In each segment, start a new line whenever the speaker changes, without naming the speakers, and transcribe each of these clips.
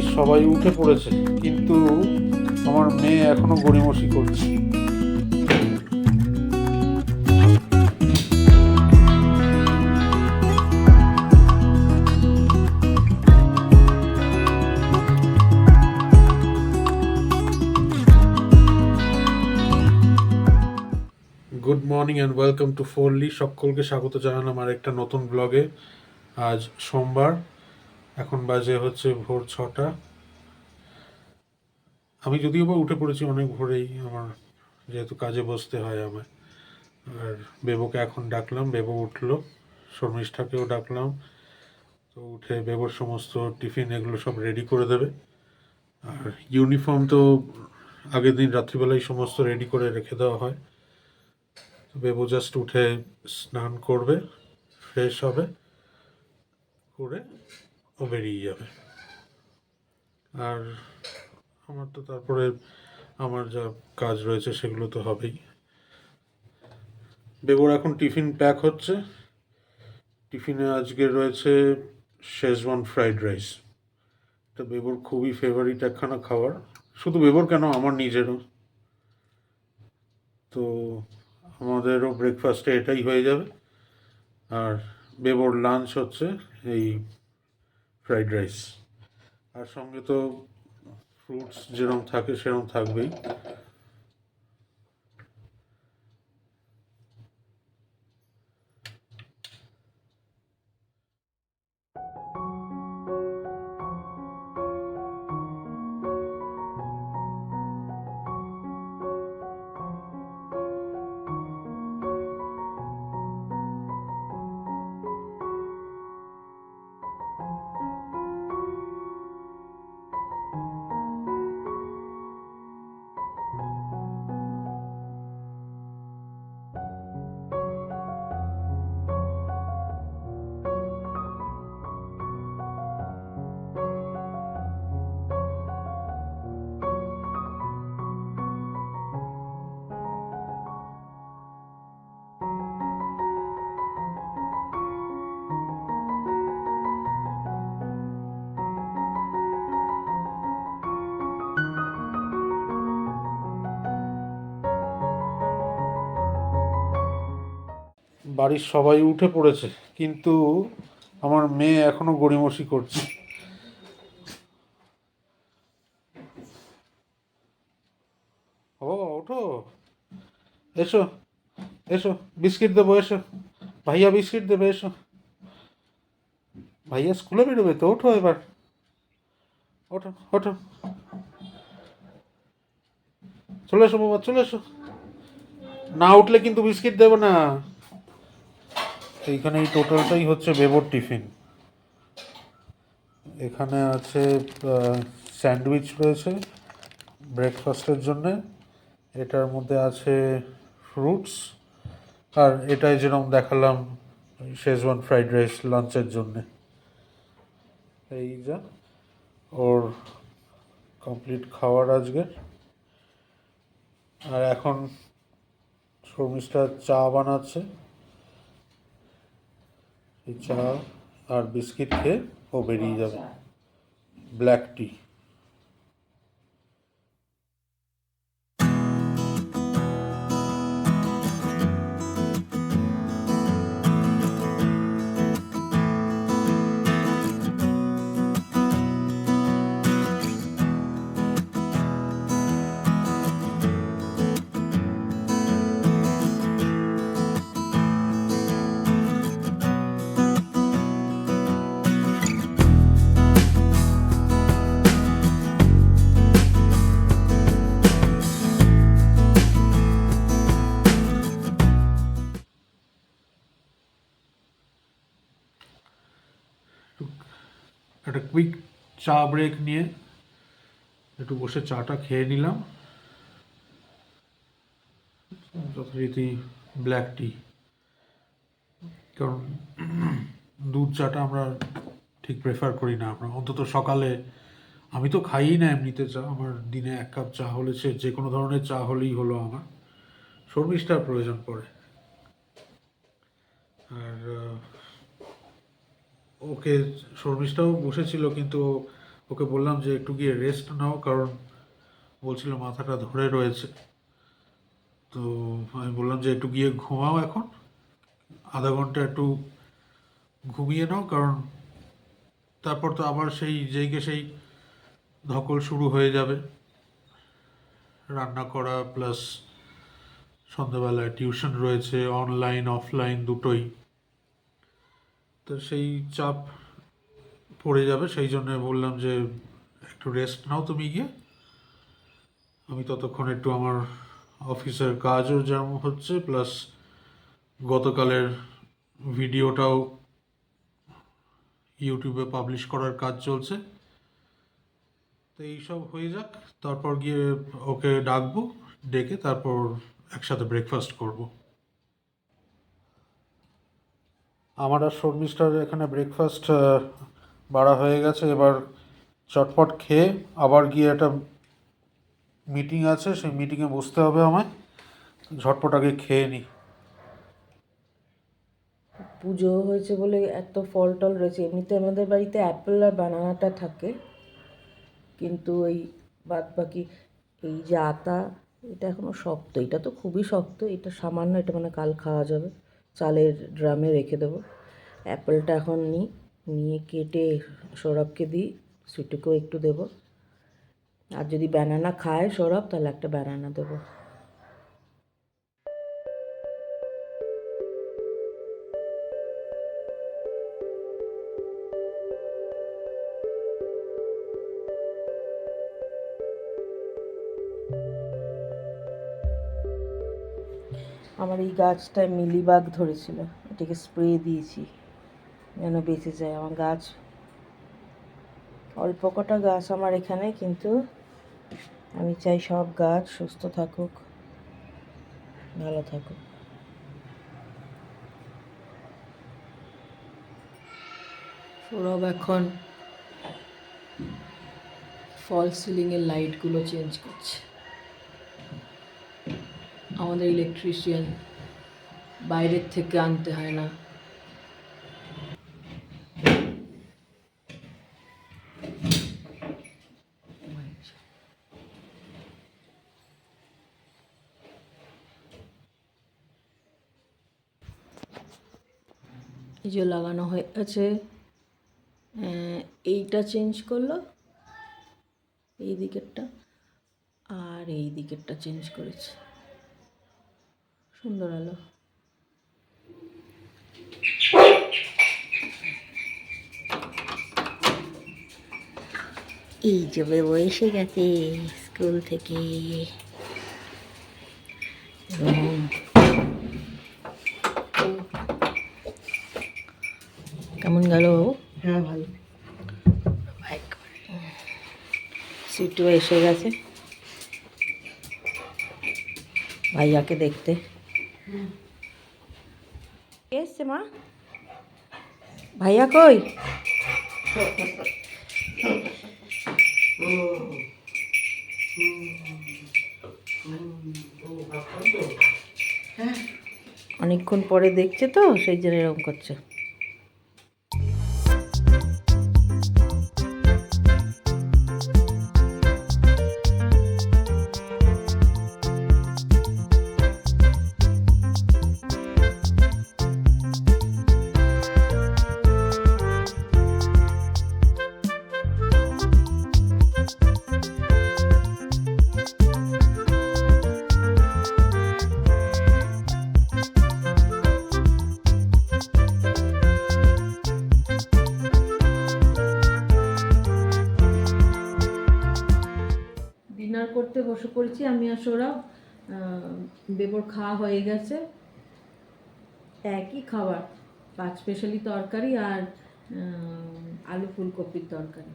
বাড়ির সবাই উঠে পড়েছে, কিন্তু আমার মেয়ে এখনো গড়িমসি করছে। Good morning and welcome to ফোরলি। সকলকে স্বাগত জানালাম আর একটা নতুন ব্লগে। আজ সোমবার, এখন বাজে হচ্ছে ভোর 6টা। আমি যদিও বা উঠে পড়েছি অনেক ভোরেই, আমার যেহেতু কাজে বসতে হয় আমায়। আর বেবুকে এখন ডাকলাম, বেবু উঠলো। শর্মিষ্ঠাকেও ডাকলাম, তো উঠে বেবুর সমস্ত টিফিন এগুলো সব রেডি করে দেবে। আর ইউনিফর্ম তো আগের দিন রাত্রিবেলায় সমস্ত রেডি করে রেখে দেওয়া হয়। বেবু জাস্ট উঠে স্নান করবে, ফ্রেশ হবে, করে ও বেরিয়ে যাবে। আর আমার তো তারপরে আমার যা কাজ রয়েছে সেগুলো তো হবেই। বেবুর এখন টিফিন প্যাক হচ্ছে। টিফিনে আজকে রয়েছে শেজওয়ান ফ্রাইড রাইস। এটা বেবুর খুবই ফেভারিট একখানা খাবার, শুধু বেবুর কেন, আমার নিজেরও। তো আমাদেরও ব্রেকফাস্টে এটাই হয়ে যাবে। আর বেবুর লাঞ্চ হচ্ছে এই ফ্রাইড রাইস। আর সঙ্গে তো ফ্রুটস যেরকম থাকে সেরকম থাকবেই। বাড়ির সবাই উঠে পড়েছে, কিন্তু আমার মেয়ে এখনো গড়িমসি করছে। ও ওঠো, এসো এসো, বিস্কিট দেবো, এসো ভাইয়া বিস্কিট দেবে, এসো। ভাইয়া স্কুলে বেরোবে তো, ওঠো এবার, ওঠো ওঠো, চলে এসো বাবা, চলে এসো। না উঠলে কিন্তু বিস্কিট দেবো না। এইখানে এই টোটালটাই হচ্ছে বেবোর টিফিন। এখানে আছে স্যান্ডউইচ রয়েছে ব্রেকফাস্টের জন্যে, এটার মধ্যে আছে ফ্রুটস, আর এটাই যেরকম দেখালাম শেজওয়ান ফ্রাইড রাইস লাঞ্চের জন্যে। এই যা ওর কমপ্লিট খাওয়ার আজকের। আর এখন শর্মিষ্ঠা চা বানাচ্ছে, এই চা আর বিস্কিট খেয়ে ও বেরিয়ে যাবে। ব্ল্যাক টি। একটা কুইক চা ব্রেক নিয়ে একটু বসে চাটা খেয়ে নিলাম, যথারীতি ব্ল্যাক টি। কারণ দুধ চাটা আমরা ঠিক প্রেফার করি না, আমরা অন্তত সকালে। আমি তো খাইই না এমনিতে চা, আমার দিনে 1 কাপ চা হলে, সে যে কোনো ধরনের চা হলেই হলো আমার। শর্মিষ্ঠার প্রয়োজন পড়ে। আর ওকে, শর্মিষ্ঠাও বসেছিল, কিন্তু ওকে বললাম যে একটু গিয়ে রেস্ট নাও, কারণ বলছিল মাথাটা ধরে রয়েছে। তো আমি বললাম যে একটু গিয়ে ঘুমাও, এখন আধা ঘন্টা একটু ঘুমিয়ে নাও, কারণ তারপর তো আবার সেই ধকল শুরু হয়ে যাবে, রান্না করা প্লাস সন্ধ্যাবেলায় টিউশন রয়েছে, অনলাইন অফলাইন দুটোই। তো সেই চাপ পড়ে যাবে, সেই জন্য বললাম যে একটু রেস্ট নাও তুমি গিয়ে, আমি ততক্ষণ একটু আমার অফিসের কাজও যেমন হচ্ছে, প্লাস গতকালের ভিডিওটাও ইউটিউবে পাবলিশ করার কাজ চলছে। তো এইসব হয়ে যাক, তারপর গিয়ে ওকে ডাকবো, ডেকে তারপর একসাথে ব্রেকফাস্ট করব। আমার আর শর্মিষ্ঠার এখানে ব্রেকফাস্ট বাড়া হয়ে গেছে। এবার চটপট খেয়ে আবার গিয়ে একটা মিটিং আছে, সেই মিটিংয়ে বসতে হবে আমায়। ঝটপট আগে খেয়ে নিই।
পুজো হয়েছে বলে এত ফল টল রয়েছে। এমনিতে আমাদের বাড়িতে অ্যাপেল আর বানানাটা থাকে, কিন্তু ওই বাদ বাকি এই যে আতা, এটা এখনও শক্ত, এটা তো খুবই শক্ত, এটা সামান্য, এটা মানে কাল খাওয়া যাবে, চালের ড্রামে রেখে দেবো। অ্যাপেলটা এখন নিয়ে কেটে সৌরভকে দিই, সুইটুকেও একটু দেবো, আর যদি ব্যানানা খায় সৌরভ তাহলে একটা ব্যানানা দেবো। আমার এই গাছটায় মিলিবাগ ধরেছিল, এটাকে স্প্রে দিয়েছি যেন বেঁচে যায়। আমার গাছ, অল্প কটা গাছ আমার এখানে, কিন্তু আমি চাই সব গাছ সুস্থ থাকুক, ভালো থাকুক। সৌরভ এখন ফল সিলিংয়ের লাইটগুলো চেঞ্জ করছে। আমাদের ইলেকট্রিশিয়ান বাইরের থেকে আনতে হয় না। এই যে লাগানো হয়ে আছে, এইটা চেঞ্জ করলো, এই দিকেরটা, আর এই দিকেরটা চেঞ্জ করেছে, সুন্দর আলো। এই যে বেবো এসে গেছে স্কুল থেকে। কেমন গেল? হ্যাঁ ভালো। সিটু এসে গেছে ভাইয়াকে দেখতে। কে এসছে মা? ভাইয়া কই? অনেকক্ষণ পরে দেখছে তো, সেই জন্য এরকম করছে। ডিনার করতে বসে পড়েছি আমি আর সৌরভ। বেবর খাওয়া হয়ে গেছে, একই খাবার, 5 স্পেশালি তরকারি আর আলু ফুলকপির তরকারি।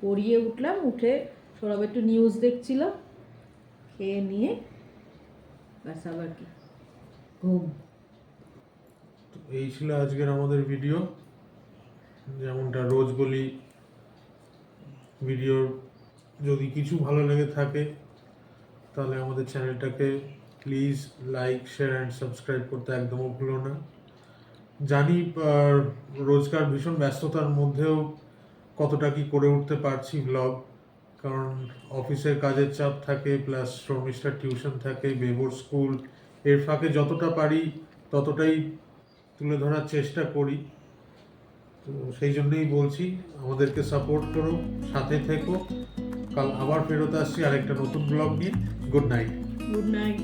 পড়িয়ে উঠলাম, উঠে সৌরভ একটু নিউজ দেখছিল, খেয়ে নিয়ে ব্যাস আবার কি ঘুম।
এই ছিল আজকের আমাদের ভিডিও। যেমনটা রোজ বলি, ভিডিওর যদি কিছু ভালো লেগে থাকে তাহলে আমাদের চ্যানেলটাকে please like, share and subscribe করতে একদমও ভুলো না। জানি রোজকার ভীষণ ব্যস্ততার মধ্যেও কতটা কি করে উঠতে পারছি ব্লগ, কারণ অফিসের কাজের চাপ থাকে, প্লাস শর্মিষ্ঠার টিউশন থাকে, বেবোর স্কুল, এর ফাঁকে যতটা পারি ততটাই তুলে ধরার চেষ্টা করি। তো সেই জন্যই বলছি, আমাদেরকে সাপোর্ট করো, সাথে থেকো। কাল আবার ফেরত আসছি আরেকটা নতুন ব্লগ নিয়ে। Good night.
Good night.